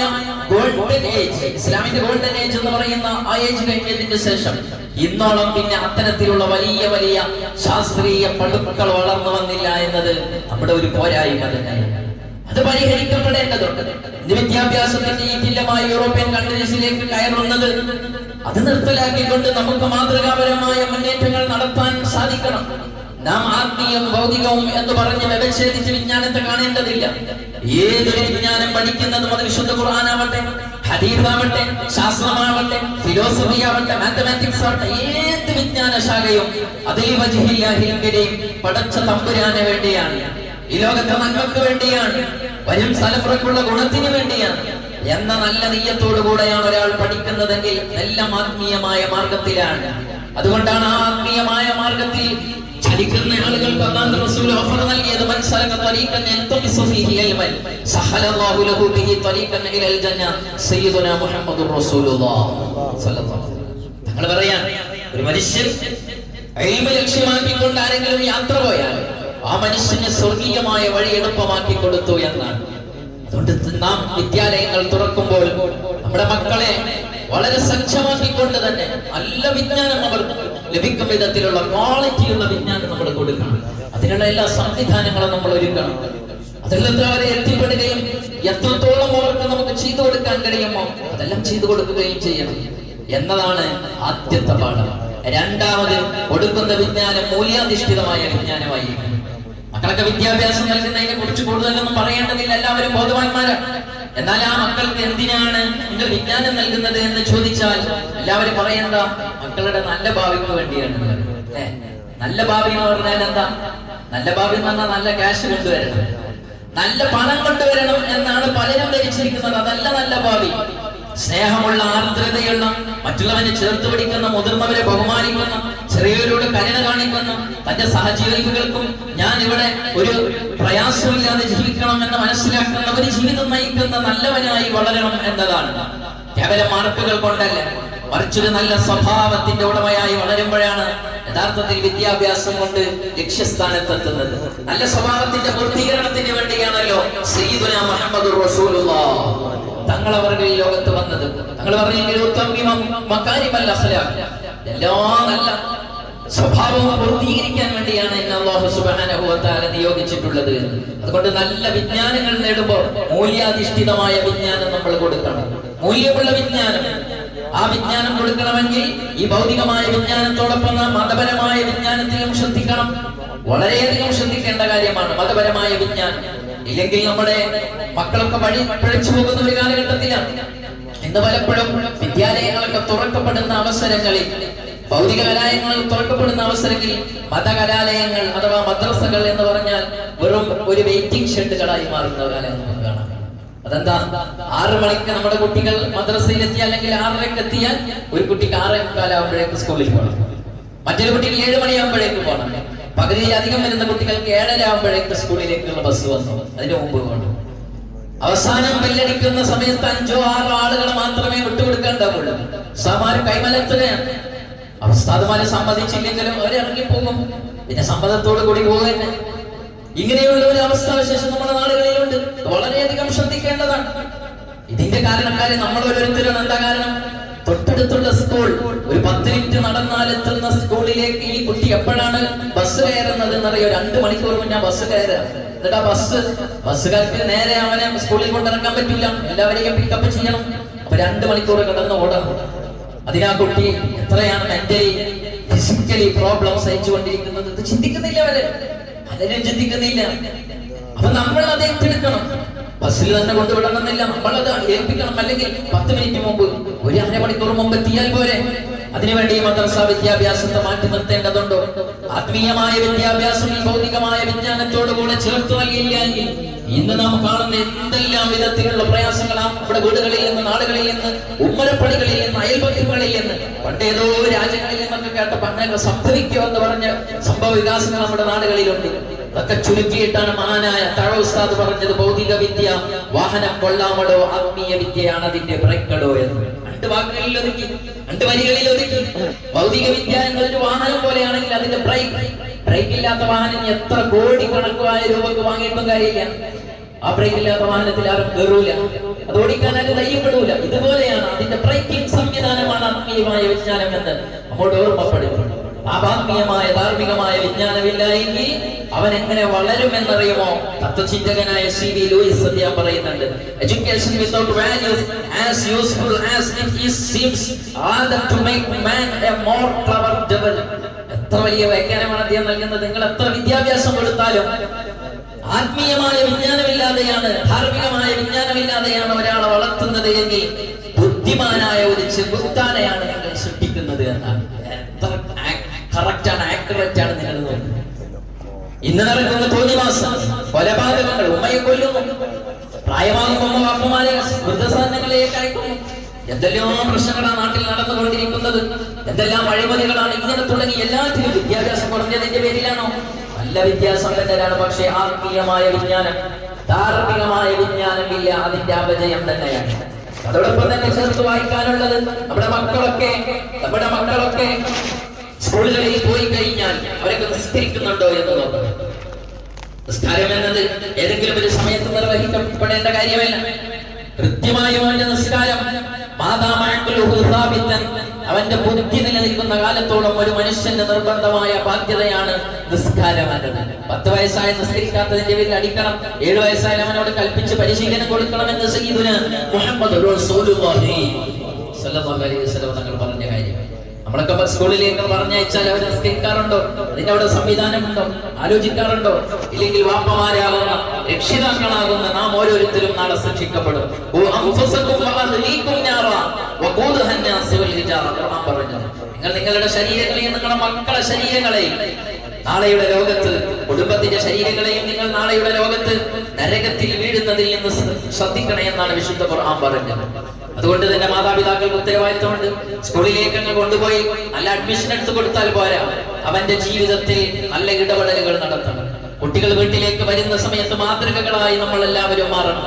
ഗോൾഡൻ ഏജ്, ഇസ്ലാമിന്റെ ഗോൾഡൻ ഏജ് എന്ന് പറയുന്ന ആ ഏജ് കഴിഞ്ഞതിന് ശേഷം ഇന്നോളം പിന്നെ അത്തരത്തിലുള്ള വലിയ വലിയ ശാസ്ത്രീയ പടുക്കൾ വളർന്നു വന്നില്ല എന്നത് നമ്മുടെ ഒരു പോരായ്മ തന്നെയാണ്. അത് പരിഹരിക്കപ്പെടേണ്ടതുണ്ട്. വിദ്യാഭ്യാസത്തിന്റെ ഈ തുല്യമായ യൂറോപ്യൻ കൺട്രീസിലേക്ക് കയറുന്നത് അത് നിർത്തലാക്കിക്കൊണ്ട് നമുക്ക് മാതൃകാപരമായ മുന്നേറ്റങ്ങൾ നടത്താൻ സാധിക്കണം. നാം ആത്മീയവും ഭൗതികവും എന്ന് പറഞ്ഞ് വ്യവച്ഛേദിച്ച് വിജ്ഞാനത്തെ കാണേണ്ടതില്ല. ഏതൊരു വിജ്ഞാനം പഠിക്കുന്നതും അത് വിശുദ്ധ ഖുർആനാവട്ടെ, ഹദീസാവട്ടെ, ശാസ്ത്രമാവട്ടെ, ഫിലോസഫി ആവട്ടെ, മാത്തമാറ്റിക്സ് ആവട്ടെ, ഏത് വിജ്ഞാന ശാഖയും അതിൽ വജ്ഹില്ലാഹിൽ കരീം പടച്ച തമ്പുരാന് വേണ്ടിയാണ്, ഈ ലോകത്തെ നന്മക്ക് വേണ്ടിയാണ്, വരും തലമുറക്കുള്ള ഗുണത്തിന് വേണ്ടിയാണ് എന്ന നല്ല നീയത്തോടു കൂടെയാണ് ഒരാൾ പഠിക്കുന്നതെങ്കിൽ എല്ലാം ആത്മീയമായ മാർഗത്തിലാണ്. അതുകൊണ്ടാണ് ആ ആത്മീയമായ മാർഗത്തിൽ ചലിക്കുന്ന ആളുകൾക്ക് അല്ലാഹുവിന്റെ റസൂൽ ഓഫർ നൽകിയത് മൻ സലക ത്വരീഖൻ യൽതമിസു ഫീഹി ഇൽമൻ സഹലല്ലാഹു ലഹു ബിഹി ത്വരീഖൻ ഇലൽ ജന്ന സയ്യിദുനാ മുഹമ്മദുർ റസൂലുള്ളാഹ് സ്വല്ലല്ലാഹു അലൈഹി വസല്ലം. തങ്ങൾ പറയാൻ, ഒരു മനുഷ്യൻ ഇൽമ ലക്ഷ്യമാക്കിക്കൊണ്ട് ആരെങ്കിലും യാത്ര പോയാൽ ആ മനുഷ്യന് സ്വർഗീയമായ വഴി എളുപ്പമാക്കി കൊടുത്തു എന്നാണ്. അതുകൊണ്ട് നാം വിദ്യാലയങ്ങൾ തുറക്കുമ്പോൾ നമ്മുടെ മക്കളെ വളരെ സജ്ജമാക്കിക്കൊണ്ട് തന്നെ നല്ല വിജ്ഞാനം അവർക്ക് ലഭിക്കും വിധത്തിലുള്ള ക്വാളിറ്റിയുള്ള വിജ്ഞാനം നമ്മൾ കൊടുക്കണം. അതിനുള്ള എല്ലാ സംവിധാനങ്ങളും നമ്മൾ ഒരുക്കണം. അതിലെത്ര അവരെ എത്തിപ്പെടുകയും എത്രത്തോളം അവർക്ക് നമുക്ക് ചെയ്തു കൊടുക്കാൻ കഴിയുമോ അതെല്ലാം ചെയ്തു കൊടുക്കുകയും ചെയ്യണം എന്നതാണ് ആദ്യത്തെ പാഠം. രണ്ടാമത്, കൊടുക്കുന്ന വിജ്ഞാനം മൂല്യാധിഷ്ഠിതമായ വിജ്ഞാനമായി. മക്കളൊക്കെ വിദ്യാഭ്യാസം നൽകുന്നതിനെ കുറിച്ച് കൂടുതലൊന്നും പറയേണ്ടതില്ല, എല്ലാവരും ബോധവാന്മാരാണ്. എന്നാൽ ആ മക്കൾക്ക് എന്തിനാണ് നിങ്ങൾ വിജ്ഞാനം നൽകുന്നത് എന്ന് ചോദിച്ചാൽ എല്ലാവരും പറയേണ്ട മക്കളുടെ നല്ല ഭാവിക്ക് വേണ്ടിയാണ്. നല്ല ഭാവി എന്ന് പറഞ്ഞാൽ എന്താ? നല്ല ഭാവി എന്ന് പറഞ്ഞാൽ നല്ല ക്യാഷ് കൊണ്ടുവരണം, നല്ല പണം കൊണ്ടുവരണം എന്നാണ് പലരും ധരിച്ചിരിക്കുന്നത്. അതല്ല നല്ല ഭാവി. സ്നേഹമുള്ള, ആർദ്രതയുള്ള, മറ്റുള്ളവനെ ചേർത്ത് പിടിക്കുന്ന, മുതിർന്നവരെ ബഹുമാനിക്കുന്ന, ചെറിയവരോട് കരുണ കാണിക്കുന്ന, തന്റെ സഹജീവികൾക്കും ഞാൻ ഇവിടെ ഒരു പ്രയാസമില്ലാതെ ജീവിക്കണം എന്ന് മനസ്സിലാക്കുന്ന ഒരു ജീവിതം നയിക്കുന്ന നല്ലവനായി വളരണം എന്നതാണ്. കേവലം മാർക്കുകൾ കൊണ്ടല്ല, മറിച്ചൊരു നല്ല സ്വഭാവത്തിന്റെ ഉടമയായി വളരുമ്പോഴാണ് യഥാർത്ഥത്തിൽ വിദ്യാഭ്യാസം കൊണ്ട് ലക്ഷ്യസ്ഥാനത്തെത്തുന്നത്. നല്ല സ്വഭാവത്തിന്റെ പൂർത്തീകരണത്തിന് വേണ്ടിയാണല്ലോ സയ്യിദുനാ മുഹമ്മദുർ റസൂലുള്ളാഹ് തങ്ങൾ അവരുടെ ഈ ലോകത്ത് വന്നത്. തങ്ങൾ പറഞ്ഞെങ്കിൽ എല്ലാ നല്ല സ്വഭാവവും പൂർത്തീകരിക്കാൻ വേണ്ടിയാണ് അല്ലാഹു സുബ്ഹാനഹു വ തആല നിയോഗിച്ചിട്ടുള്ളത്. അതുകൊണ്ട് നല്ല വിജ്ഞാനങ്ങൾ നേടുമ്പോൾ മൂല്യാധിഷ്ഠിതമായ വിജ്ഞാനം നമ്മൾ കൊടുക്കണം. മൂല്യമുള്ള വിജ്ഞാനം. ആ വിജ്ഞാനം കൊടുക്കണമെങ്കിൽ ഈ ഭൗതികമായ വിജ്ഞാനത്തോടൊപ്പം മതപരമായ വിജ്ഞാനത്തിലും ശ്രദ്ധിക്കണം. വളരെയധികം ശ്രദ്ധിക്കേണ്ട കാര്യമാണ് മതപരമായ വിജ്ഞാനം. ഇല്ലെങ്കിൽ നമ്മുടെ മക്കളൊക്കെ വഴി പിഴച്ചു പോകുന്ന ഒരു കാലഘട്ടത്തിലാണ്. ഇന്ന് പലപ്പോഴും വിദ്യാലയങ്ങളൊക്കെ തുറക്കപ്പെടുന്ന അവസരങ്ങളിൽ, ഭൗതിക കലാലയങ്ങൾ തുറക്കപ്പെടുന്ന അവസരങ്ങളിൽ മതകലാലയങ്ങൾ അഥവാ മദ്രസകൾ എന്ന് പറഞ്ഞാൽ വെറും ഒരു വെയിറ്റിംഗ് ഷെഡുകളായി മാറുന്ന കാലം നമുക്ക് കാണാം. അതെന്താ? 6 മണിക്ക് നമ്മുടെ കുട്ടികൾ മദ്രസയിൽ എത്തിയാൽ, അല്ലെങ്കിൽ 6:30 എത്തിയാൽ ഒരു കുട്ടിക്ക് 6:45 സ്കൂളിൽ പോകണം, മറ്റൊരു കുട്ടിക്ക് 7 മണിയാകുമ്പോഴേക്ക് പോകണം. പകുതിയിലധികം വരുന്ന കുട്ടികൾക്ക് 7:30 സ്കൂളിലേക്കുള്ള ബസ് വന്നു, അതിന് മുമ്പ് പോകണം. അവസാനം ബെല്ലടിക്കുന്ന സമയത്ത് 5-6 ആളുകൾ മാത്രമേ വിട്ടുകൊടുക്കേണ്ടാവുള്ളൂ. ഉസ്താദുമാര് കൈമലത്തുകയാണ്. ഉസ്താദുമാരെ സമ്മതിച്ചില്ലെങ്കിലും അവരിറങ്ങിപ്പോകും, പിന്നെ സമ്മതത്തോട് കൂടി പോകുക. ഇങ്ങനെയുള്ള ഒരു അവസ്ഥാവിശേഷം നമ്മുടെ നാടുകളിലുണ്ട്. വളരെയധികം ശ്രദ്ധിക്കേണ്ടതാണ്. ഇതിന്റെ കാരണക്കാര് നമ്മൾ ഓരോരുത്തരാണ്. എന്താ കാരണം? തൊട്ടടുത്തുള്ള സ്കൂൾ, ഒരു 10 മിനിറ്റ് നടന്നാൽ എത്തുന്ന സ്കൂളിലേക്ക് ഈ കുട്ടി എപ്പോഴാണ് ബസ് കയറുന്നത് എന്നറിയോ? 2 മണിക്കൂർ മുന്നേ ബസ് കയറുക. എന്നിട്ട് ആ ബസ്സുകാർക്ക് നേരെ അവനെ സ്കൂളിൽ കൊണ്ടിറക്കാൻ പറ്റില്ല, എല്ലാവരെയും പിക്കപ്പ് ചെയ്യണം. അപ്പൊ 2 മണിക്കൂർ കിടന്ന് ഓടണം. അതിനാ കുട്ടി എത്രയാണ് മെന്റലി ഫിസിക്കലി പ്രോബ്ലം സഹിച്ചുകൊണ്ടിരിക്കുന്നത്. ഇത് ചിന്തിക്കുന്നില്ല പലരും ചിന്തിക്കുന്നില്ല. അപ്പൊ നമ്മൾ അത് ഏറ്റെടുക്കണം. ബസ്സിൽ തന്നെ കൊണ്ടുവിടണമെന്നില്ല, നമ്മളത് ഏൽപ്പിക്കണം. അല്ലെങ്കിൽ 10 മിനിറ്റ് മുമ്പ്, ഒരു 1/2 മണിക്കൂർ മുമ്പ് എത്തിയാൽ പോരെ. അതിനുവേണ്ടി മദ്രസ വിദ്യാഭ്യാസത്തെ മാറ്റി നിർത്തേണ്ടതുണ്ടോ? ആത്മീയമായ വിദ്യാഭ്യാസം ഈ ഭൗതികമായ വിജ്ഞാനത്തോടുകൂടെ ചേർത്ത് നൽകിയില്ലെങ്കിൽ ഇന്ന് നാം കാണുന്ന എന്തെല്ലാം വിധത്തിലുള്ള പ്രയാസങ്ങളാണ് നമ്മുടെ വീടുകളിൽ നിന്ന്, നാടുകളിൽ നിന്ന്, ഉമ്മരപ്പടികളിൽ നിന്ന്, അയൽപക്കങ്ങളിൽ നിന്ന്, പണ്ടേതോ രാജ്യങ്ങളിൽ നിന്നൊക്കെ കേട്ടപ്പോൾ അങ്ങനെയൊക്കെ സംഭവിക്കുമോ എന്ന് പറഞ്ഞ സംഭവ വികാസങ്ങൾ നമ്മുടെ നാടുകളിലുണ്ട്. അതൊക്കെ ചുരുക്കിയിട്ടാണ് മഹാനായ തഴ ഉസ്താദ് പറഞ്ഞത്, ഭൗതിക വിദ്യ വാഹനം കൊള്ളാമടോ, ആത്മീയ വിദ്യയാണ് അതിന്റെ ബ്രേക്കടോ എന്ന്. 2 വാക്കുകളിൽ ഒതുക്കി, 2 വരികളിൽ ഒതുക്കി. ഭൗതിക വിദ്യ എന്നൊരു വാഹനം പോലെയാണെങ്കിൽ അതിന്റെ ബ്രേക്ക് ഇല്ലാത്ത വാഹനം എത്ര കോടിക്കണക്കായ രൂപക്ക് വാങ്ങിയിട്ടും കാര്യമില്ല. ആ ബ്രേക്ക് ഇല്ലാത്ത വാഹനത്തിൽ ആരും കയറൂല, അത് ഓടിക്കാൻ ആരും ധൈര്യപ്പെടൂല. ഇതുപോലെയാണ് അതിന്റെ ബ്രേക്കിംഗ് സംവിധാനമാണ് ആത്മീയമായ വിജ്ഞാനം എന്ന് നമ്മോട് ഓർമ്മപ്പെടുത്തുന്നു. ആത്മീയമായ ധാർമ്മികമായ വിജ്ഞാനമില്ല എങ്കിൽ അവൻ എങ്ങനെ വളരുമെന്നറിയുമോ? തത്വചിന്തകനായ C.V. ലൂയിസ് അദ്ദേഹം പറയുന്നുണ്ട്, education without values as useful as it seems rather to make man a more clever devil. എത്ര വലിയ വ്യാഖ്യാനമാണ് അദ്ദേഹം നൽകുന്നത്. നിങ്ങൾ എത്ര വിദ്യാഭ്യാസം കൊടുത്താലും ആത്മീയമായ വിജ്ഞാനമില്ലാതെയാണ്, ധാർമ്മികമായ വിജ്ഞാനമില്ലാതെയാണ് ഒരാളെ വളർത്തുന്നത് എങ്കിൽ ബുദ്ധിമാനായ ഒരു ചെകുത്താനെയാണ് നിങ്ങൾ സൃഷ്ടിക്കുന്നത് എന്നാണ്. എത്ര കറക്റ്റ് ആണ്, ആക്യുറേറ്റ് ആണ് നിങ്ങൾ നോക്കുന്നത്. ഇന്ന് നടക്കുന്ന തോന്നിവാസം, കൊലപാതകങ്ങൾ, ഉമ്മയെ കൊല്ലുന്നു, പ്രായമാകുമ്പോൾ അപ്പമാരെ വൃദ്ധസാധനങ്ങളിലേക്ക് അയക്കുന്നു, എന്തെല്ലാം പ്രശ്നങ്ങളാണ് നാട്ടിൽ നടന്നുകൊണ്ടിരിക്കുന്നത്, എന്തെല്ലാം അഴിമതികളാണ്. ഇങ്ങനെ തുടങ്ങി എല്ലാത്തിനും വിദ്യാഭ്യാസം കുറഞ്ഞതിന്റെ പേരിലാണോ? നല്ല വിദ്യാസമ്പന്നരാണ്, പക്ഷേ ആത്മീയമായ വിജ്ഞാനം, ധാർമ്മികമായ വിജ്ഞാനം ഇല്ല. അതിന്റെ അപജയം തന്നെയാണ്. അതോടൊപ്പം തന്നെ ചേർത്ത് വായിക്കാനുള്ളത്, നമ്മുടെ മക്കളൊക്കെ സ്കൂളുകളിൽ പോയി കഴിഞ്ഞാൽ അവരൊക്കെ നിസ്കരിക്കുന്നുണ്ടോ എന്ന് നോക്കണം. നിസ്കാരം എന്നത് ഏതെങ്കിലും ഒരു സമയത്ത് നിർവഹിക്കപ്പെടേണ്ട കാര്യമല്ല. കൃത്യമായും അവന്റെ നിസ്കാരം അവന്റെ ബുദ്ധി നിലനിൽക്കുന്ന കാലത്തോളം ഒരു മനുഷ്യന്റെ നിർബന്ധമായ ബാധ്യതയാണ് നിസ്കാരം എന്നത്. 10 വയസ്സായ നിസ്കരിക്കാത്തതിന്റെ പേരിൽ അടിക്കണം, 7 വയസ്സായാലും അവനോട് കൽപ്പിച്ച് പരിശീലനം കൊടുക്കണമെന്ന് സയ്യിദുനാ മുഹമ്മദ് റസൂലുള്ളാഹി സ്വല്ലല്ലാഹു അലൈഹി വസല്ലം തങ്ങൾ പറഞ്ഞ കാര്യം. നമ്മളൊക്കെ സ്കൂളിലേക്ക് പറഞ്ഞയച്ചാൽ അവർ നിസ്കരിക്കാറുണ്ടോ? അതിന്റെ അവിടെ സംവിധാനമുണ്ടോ? ആലോചിക്കാറുണ്ടോ? ഇല്ലെങ്കിൽ വാപ്പമാരാകുന്ന രക്ഷിതാക്കളാകുന്ന നാം ഓരോരുത്തരും നാളെ ശിക്ഷിക്കപ്പെടും. നിങ്ങൾ നിങ്ങളുടെ ശരീരങ്ങളെയും നിങ്ങളുടെ മക്കളുടെ ശരീരങ്ങളെയും നാളെയുടെ ലോകത്ത്, കുടുംബത്തിന്റെ ശരീരങ്ങളെയും നിങ്ങൾ നാളെയുടെ ലോകത്ത് നരകത്തിൽ വീഴുന്നതിൽ നിന്ന് ശ്രദ്ധിക്കണേ എന്നാണ് വിശുദ്ധ ഖുർആൻ പറഞ്ഞത്. അതുകൊണ്ട് തന്നെ മാതാപിതാക്കൾക്ക് ഉത്തരവാദിത്തമുണ്ട്. സ്കൂളിലേക്ക് അങ്ങ് കൊണ്ടുപോയി നല്ല അഡ്മിഷൻ എടുത്തു കൊടുത്താൽ പോരാ, അവന്റെ ജീവിതത്തിൽ നല്ല ഇടപെടലുകൾ നടത്തണം. കുട്ടികൾ വീട്ടിലേക്ക് വരുന്ന സമയത്ത് മാതൃകകളായി നമ്മൾ എല്ലാവരും മാറണം.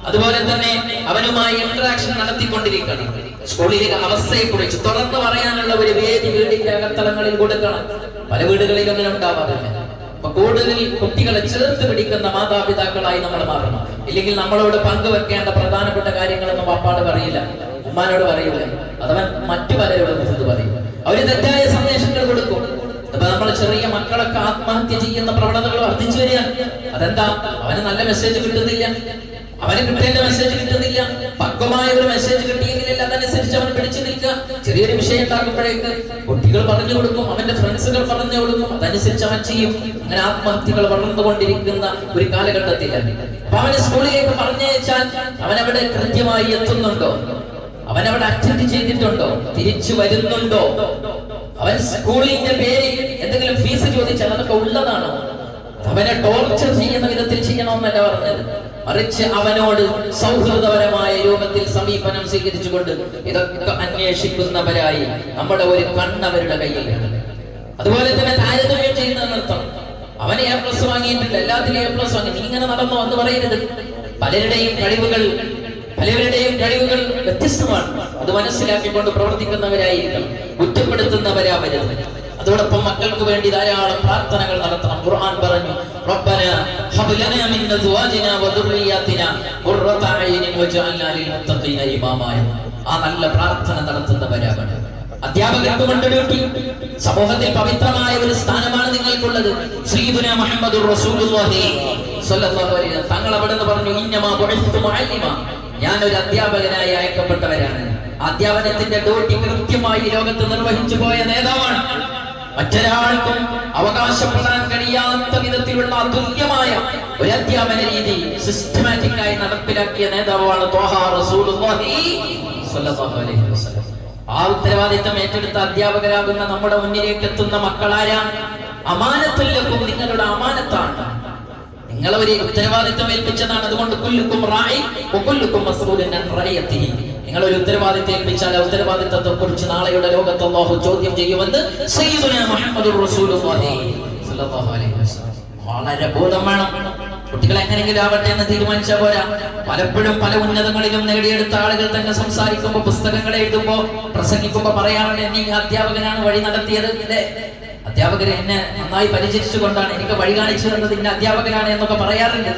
അതുപോലെ തന്നെ അവനുമായി ഇന്ററാക്ഷൻ നടത്തിക്കൊണ്ടിരിക്കണം. സ്കൂളിലെ അവസ്ഥയെ കുറിച്ച് തുറന്നു പറയാനുള്ള ഒരു വേദി വീടിന്റെ അകത്തളങ്ങളിൽ കൊടുക്കണം. പല വീടുകളിലും അങ്ങനെ ഉണ്ടാവാറില്ല. അപ്പൊ കൂടുതൽ കുട്ടികളെ ചേർത്ത് പിടിക്കുന്ന മാതാപിതാക്കളായി നമ്മൾ മാറണം. ഇല്ലെങ്കിൽ നമ്മളോട് പങ്കുവെക്കേണ്ട പ്രധാനപ്പെട്ട കാര്യങ്ങളൊന്നും പാപ്പാട് പറയില്ല, ഉമ്മാനോട് പറയില്ല, അതവൻ മറ്റു പലരോടും ഇത് പറയും. അവര് തെറ്റായ സന്ദേശങ്ങൾ കൊടുക്കും. അപ്പൊ നമ്മൾ ചെറിയ മക്കളൊക്കെ ആത്മഹത്യ ചെയ്യുന്ന പ്രവണതകൾ വർദ്ധിച്ചു വരികയാണ്. അതെന്താ? അവന് നല്ല മെസ്സേജ് കിട്ടുന്നില്ല, അവന് കിട്ടേണ്ട മെസ്സേജ് കിട്ടുന്നില്ല. പക്വമായ ഒരു മെസ്സേജ് കിട്ടിയെങ്കിലല്ല അതനുസരിച്ച് അവൻ പിടിച്ചു നിൽക്കുക. ചെറിയൊരു വിഷയം ഉണ്ടാക്കുമ്പോഴേക്ക് കുട്ടികൾ പറഞ്ഞു കൊടുക്കും, അവന്റെ ഫ്രണ്ട്സുകൾ പറഞ്ഞു കൊടുക്കും, അതനുസരിച്ച് അവൻ ചെയ്യും. അങ്ങനെ ആത്മഹത്യകൾ വളർന്നുകൊണ്ടിരിക്കുന്ന ഒരു കാലഘട്ടത്തിലാണ്. അപ്പൊ അവന് സ്കൂളിലേക്ക് പറഞ്ഞയച്ചാൽ അവനവിടെ കൃത്യമായി എത്തുന്നുണ്ടോ? അവനവിടെ അറ്റൻഡ് ചെയ്തിട്ടുണ്ടോ? തിരിച്ചു വരുന്നുണ്ടോ? അവൻ സ്കൂളിന്റെ പേരിൽ എന്തെങ്കിലും ഫീസ് ചോദിച്ചാൽ അതൊക്കെ ഉള്ളതാണോ? അവനെ ടോർച്ചർ ചെയ്യുന്ന വിധത്തിൽ ചെയ്യണമെന്നല്ല പറഞ്ഞത്, മറിച്ച് അവനോട് സൗഹൃദപരമായ രൂപത്തിൽ സമീപനം സ്വീകരിച്ചുകൊണ്ട് ഇതൊക്കെ അന്വേഷിക്കുന്നവരായി നമ്മുടെ ഒരു കണ്ണവരുടെ കയ്യിലാണ്. അതുപോലെ തന്നെ താരതമ്യം ചെയ്യുന്ന നൃത്തം. അവന് A+ വാങ്ങിയിട്ടില്ല, എല്ലാത്തിലും A+ വാങ്ങി, നീ ഇങ്ങനെ നടന്നോ എന്ന് പറയരുത്. പലരുടെയും കഴിവുകൾ വ്യത്യസ്തമാണ്. അത് മനസ്സിലാക്കിക്കൊണ്ട് പ്രവർത്തിക്കുന്നവരായിരിക്കണം, കുറ്റപ്പെടുത്തുന്നവരാവരുത്. അതോടൊപ്പം മക്കൾക്ക് വേണ്ടി ധാരാളം പ്രാർത്ഥനകൾ നടത്തണം. ഖുർആൻ പറഞ്ഞു, റബ്ബനാ ഹബ് ലനാ മിൻ അസ്വാജിനാ വദുർരിയ്യാതിനാ ഖുർറത അയ്നിൻ വജഅൽനാ ലിൽ മുത്തഖീന ഇമാമാ. ആ നല്ല പ്രാർത്ഥന നടത്തുന്നവരാവണം. അധ്യാപകർക്ക് കൊണ്ട് ഡ്യൂട്ടി. സമൂഹത്തിൽ പവിത്രമായ ഒരു സ്ഥാനമാണ് നിങ്ങൾക്കുള്ളത്. സയ്യിദുനാ മുഹമ്മദുർ റസൂലുള്ളാഹി സ്വല്ലല്ലാഹു അലൈഹി വസല്ലം തങ്ങൾ അവിടുന്ന് പറഞ്ഞു, ഇന്നമാ ബുഇസ്തു മുഅല്ലിമ, ഞാൻ ഒരു അധ്യാപകനായി അയക്കപ്പെട്ടവരാണ്. അധ്യാപനത്തിന്റെ ഡ്യൂട്ടി കൃത്യമായി ലോകത്ത് നിർവഹിച്ചു പോയ നേതാവാണ്. മറ്റൊരാൾക്കും അവകാശപ്പെടാൻ കഴിയാത്ത വിധത്തിലുള്ള അതുല്യമായ ഒരു അധ്യാപന രീതി സിസ്റ്റമാറ്റിക് ആയി നടപ്പിലാക്കിയ നേതാവാണ് ത്വാഹ റസൂലുള്ളാഹി സ്വല്ലല്ലാഹു അലൈഹി വസല്ലം. ആ ഉത്തരവാദിത്തം ഏറ്റെടുത്ത അധ്യാപകരാകുന്ന നമ്മുടെ മുന്നിലേക്ക് എത്തുന്ന മക്കളാരാണ്? അമാനത്തുല്ലക്കും, നിങ്ങളുടെ അമാനത്താണ്. നിങ്ങളവരെ ഉത്തരവാദിത്തം ഏൽപ്പിച്ചതാണ്. അതുകൊണ്ട് കുല്ലുക്കും റാഇ വകുല്ലുക്കും മസ്ഊലുൻ അൻ റഅയതിഹി. നിങ്ങൾ ഒരു ഉത്തരവാദിത്തം ഏൽപ്പിച്ചാൽ ആ ഉത്തരവാദിത്തത്തെ കുറിച്ച് നാളെയുടെ ലോകത്ത് അല്ലാഹു ചോദ്യം ചെയ്യുമെന്ന് സയ്യിദുനാ മുഹമ്മദുർ റസൂലുള്ളാഹി സ്വല്ലല്ലാഹു അലൈഹി വസല്ലം. വളരെ ബോധം വേണം. കുട്ടികൾ എങ്ങനെയെങ്കിലും ആവട്ടെ എന്ന് തീരുമാനിച്ചാൽ പോരാ. പലപ്പോഴും പല ഉന്നതങ്ങളിലും നേടിയെടുത്ത ആളുകൾ തന്നെ സംസാരിക്കുമ്പോൾ, പുസ്തകങ്ങൾ എഴുതുമ്പോൾ, പ്രസംഗിക്കുമ്പോൾ പറയാറുണ്ട്, നീ അധ്യാപകനാണ് വഴി നടത്തിയത്, ഇല്ലേ? അധ്യാപകരെ എന്നെ നന്നായി പരിചരിച്ചുകൊണ്ടാണ്, എനിക്ക് വഴി കാണിച്ചു തന്നത് ഇന്ന അധ്യാപകനാണ് എന്നൊക്കെ പറയാറുണ്ട്.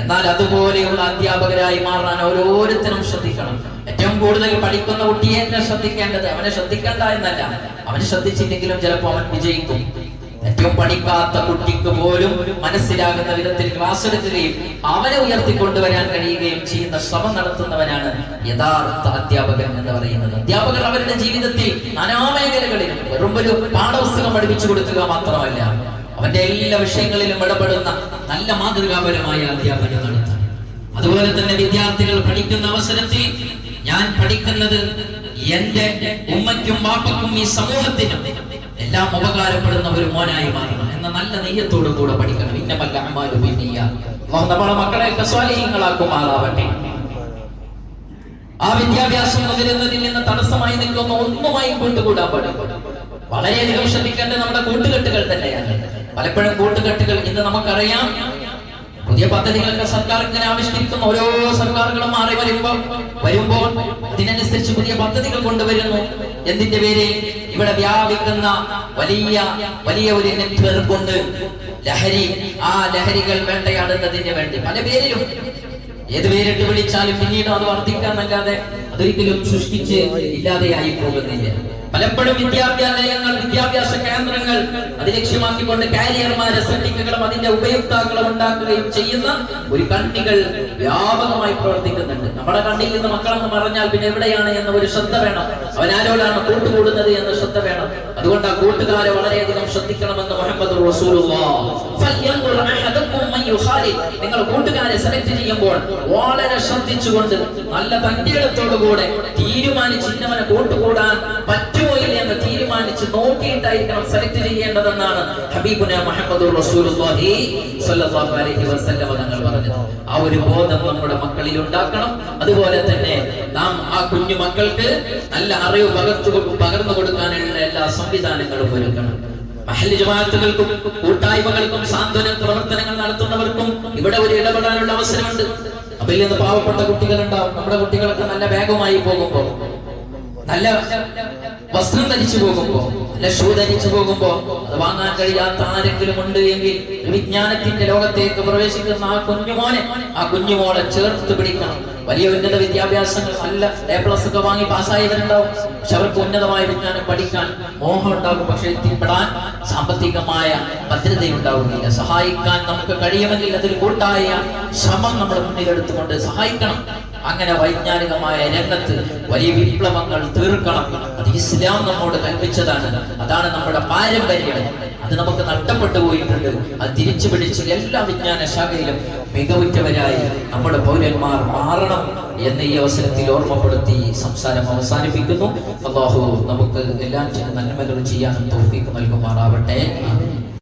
എന്നാൽ അതുപോലെയുള്ള അധ്യാപകരായി മാറാൻ ഓരോരുത്തരും ശ്രദ്ധിക്കണം. ഏറ്റവും കൂടുതൽ പഠിക്കുന്ന കുട്ടിയെ തന്നെ ശ്രദ്ധിക്കേണ്ടത്, അവനെ ശ്രദ്ധിക്കേണ്ട എന്നല്ല, അവന് ശ്രദ്ധിച്ചില്ലെങ്കിലും ചിലപ്പോൾ അവൻ വിജയിക്കും. ഏറ്റവും പഠിക്കാത്ത കുട്ടിക്ക് പോലും മനസ്സിലാകുന്ന വിധത്തിൽ ക്ലാസ് എടുക്കുകയും അവനെ ഉയർത്തിക്കൊണ്ടുവരാൻ കഴിയുകയും ചെയ്യുന്ന ശ്രമം നടത്തുന്നവനാണ് യഥാർത്ഥ അധ്യാപകൻ എന്ന് പറയുന്നത്. അധ്യാപകർ അവരുടെ ജീവിതത്തിൽ നാനാമേഖലകളിലും വെറും ഒരു പാഠപുസ്തകം പഠിപ്പിച്ചു കൊടുക്കുക മാത്രമല്ല, അവന്റെ എല്ലാ വിഷയങ്ങളിലും ഇടപെടുന്ന നല്ല മാതൃകാപരമായ അധ്യാപനം നടത്തണം. അതുപോലെ തന്നെ വിദ്യാർത്ഥികൾ പഠിക്കുന്ന അവസരത്തിൽ ഞാൻ പഠിക്കുന്നത് എന്റെ ഉമ്മയ്ക്കും വാപ്പയ്ക്കും ഈ സമൂഹത്തിനും എല്ലാം ഉപകാരപ്പെടുന്ന ഒരു മോനായി മാറണം എന്ന നല്ല നെയ്യത്തോടു കൂടെ പഠിക്കണം. ഇന്നമൽ അഅ്മാലു ബിന്നിയ്യാത്ത്. അല്ലാഹു നമ്മുടെ മക്കളെയൊക്കെ സ്വാലിഹീങ്ങളാക്കുമാറാവട്ടെ. ആ വിദ്യാഭ്യാസം പകരുന്നതിൽ നിന്ന് തടസ്സമായി നിൽക്കുന്ന ഒന്നുമായും കൂട്ടുകൂടാൻ പാടില്ല. വളരെയധികം ശ്രദ്ധിക്കേണ്ടത് നമ്മുടെ കൂട്ടുകെട്ടുകൾ തന്നെയാണ്. പലപ്പോഴും കൂട്ടുകെട്ടുകൾ ഇന്ന് നമുക്കറിയാം, പുതിയ പദ്ധതികളൊക്കെ സർക്കാർ ഇങ്ങനെ ആവിഷ്കരിക്കുന്ന ഓരോ സർക്കാരുകളും മാറി വരുമ്പോൾ അതിനനുസരിച്ച് പുതിയ പദ്ധതികൾ കൊണ്ടുവരുന്നു. എന്തിന്റെ പേരിൽ? ഇവിടെ വ്യാപിക്കുന്ന വലിയ ഒരു നെറ്റ്വർക്ക് ഉണ്ട്, ലഹരി. ആ ലഹരികൾ വേട്ടയാടുന്നതിന് വേണ്ടി പല പേരിലും, ഏത് പേരിട്ട് വിളിച്ചാലും പിന്നീട് അത് വർദ്ധിക്കാന്നല്ലാതെ അതൊരിക്കലും സൃഷ്ടിച്ച് ഇല്ലാതെയായി പോകുന്നില്ല. പലപ്പോഴും വിദ്യാലയങ്ങൾ, വിദ്യാഭ്യാസ കേന്ദ്രങ്ങൾ അത് ലക്ഷ്യമാക്കിക്കൊണ്ട് കാരിയർമാരെ സൃഷ്ടിക്കുകയും അതിന്റെ ഉപയോക്താക്കളും ഉണ്ടാക്കുകയും ചെയ്യുന്ന ഒരു കണ്ണികൾ വ്യാപകമായി പ്രവർത്തിക്കുന്നുണ്ട്. നമ്മുടെ കണ്ണിൽ നിന്ന് മക്കളെന്ന് പറഞ്ഞാൽ പിന്നെ എവിടെയാണ് എന്ന ഒരു ശ്രദ്ധ വേണം. അവനാരോടാണ് കൂട്ടുകൂടുന്നത് എന്ന ശ്രദ്ധ വേണം. അതുകൊണ്ട് ആ കൂട്ടുകാരെ വളരെയധികം ശ്രദ്ധിക്കണമെന്ന് മുഹമ്മദ് റസൂലുള്ളാഹ്. നിങ്ങൾ കൂട്ടുകാരെ സെലക്ട് ചെയ്യുമ്പോൾ വളരെ ശ്രദ്ധിച്ചുകൊണ്ട് നല്ല തന്റേടത്തോടുകൂടെ തീരുമാനിച്ച് ഇന്നവനെ കൂട്ടുകൂടാൻ പറ്റുമോ ഇല്ല എന്ന് തീരുമാനിച്ച് നോക്കിയിട്ടായിരിക്കണം സെലക്ട് ചെയ്യേണ്ടതെന്നാണ് ഹബീബുന മുഹമ്മദ് റസൂലുള്ളാഹി സ്വല്ലല്ലാഹു അലൈഹി വസല്ലം തങ്ങൾ പറഞ്ഞത്. ആ ഒരു ബോധം നമ്മുടെ മക്കളിൽ ഉണ്ടാക്കണം. അതുപോലെ തന്നെ നാം ആ കുഞ്ഞു മക്കൾക്ക് നല്ല അറിവ് പകർന്നു കൊടുക്കാനുള്ള എല്ലാ സംവിധാനങ്ങളും ഒരുക്കണം. മഹല്ല് ജമാഅത്തുകൾക്കും കൂട്ടായ്മകൾക്കും സാന്ത്വന പ്രവർത്തനങ്ങൾ നടത്തുന്നവർക്കും ഇവിടെ ഒരു ഇടപെടാനുള്ള അവസരമുണ്ട്. അതിൽ നിന്ന് പാവപ്പെട്ട കുട്ടികളുണ്ടാവും. നമ്മുടെ കുട്ടികളൊക്കെ നല്ല ബാഗുമായി പോകുമ്പോൾ, നല്ല വസ്ത്രം ധരിച്ചു പോകുമ്പോ, നല്ല ഷൂ ധരിച്ചു പോകുമ്പോ അത് വാങ്ങാൻ കഴിയാത്ത ആരെങ്കിലും ഉണ്ട് എങ്കിൽ വിജ്ഞാനത്തിന്റെ ലോകത്തേക്ക് പ്രവേശിക്കുന്ന ആ കുഞ്ഞുമോളെ ചേർത്ത് പിടിക്കണം. വലിയ ഉന്നത വിദ്യാഭ്യാസങ്ങൾ, നല്ല A+ ഒക്കെ വാങ്ങി പാസ്സായവരുണ്ടാവും. പക്ഷെ അവർക്ക് ഉന്നതമായ വിജ്ഞാനം പഠിക്കാൻ മോഹം ഉണ്ടാകും. പക്ഷെ എത്തിപ്പെടാൻ സാമ്പത്തികമായ ഭദ്രതയുണ്ടാവുകയില്ല. സഹായിക്കാൻ നമുക്ക് കഴിയുമെങ്കിൽ അതിൽ കൂട്ടായ ശ്രമം നമ്മൾ മുന്നിലെടുത്തുകൊണ്ട് സഹായിക്കണം. അങ്ങനെ വൈജ്ഞാനികമായ രംഗത്ത് വലിയ വിപ്ലവങ്ങൾ തീർക്കണം. അത് ഇസ്ലാം നമ്മോട് കൽപ്പിച്ചതാണ്. അതാണ് നമ്മുടെ പാരമ്പര്യം. അത് നമുക്ക് നഷ്ടപ്പെട്ടു പോയിട്ടുണ്ട്. അത് തിരിച്ചു പിടിച്ച് എല്ലാ വിജ്ഞാന ശാഖയിലും മികവുറ്റവരായി നമ്മുടെ പൗരന്മാർ മാറണം എന്ന് ഈ അവസരത്തിൽ ഓർമ്മപ്പെടുത്തി സംസാരം അവസാനിപ്പിക്കുന്നു. അല്ലാഹു നമുക്ക് എല്ലാറ്റിനും നന്മകൾ ചെയ്യാനും തൗഫീഖ് നൽകുമാറാവട്ടെ.